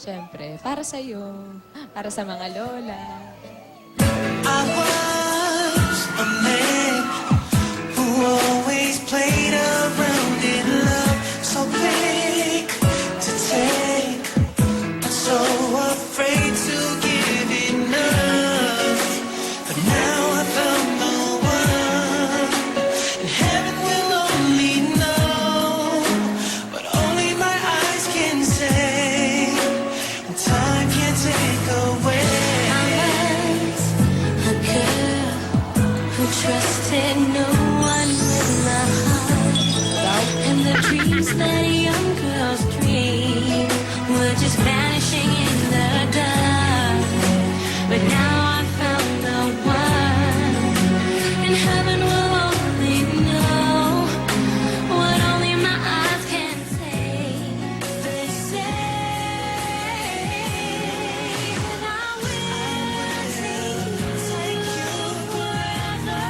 Siyempre, para sa'yo. Para sa mga lola. I was a man who always played around in love, so quick to take, so afraid to give enough. But now I found the one, and heaven will only know what only my eyes can say, and time can't take away. Trusted no one with my heart, and the dreams that young girls dream were just vanishing in the dark. But now I found the one, and heaven will only know what only my eyes can say. They say that I will take you forever.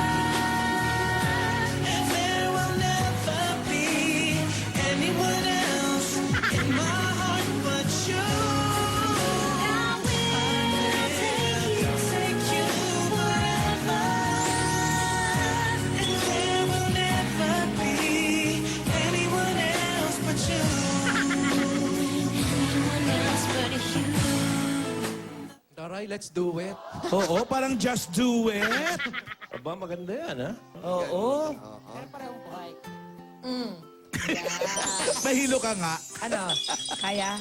There will never be anyone else in my heart but you. I will take you forever. And there will never be anyone else but you. anyone else but you. Taray, let's do it. Oo, parang just do it. Aba, maganda yan, ha? Oo. Mahilo ka nga. Ano? Kaya?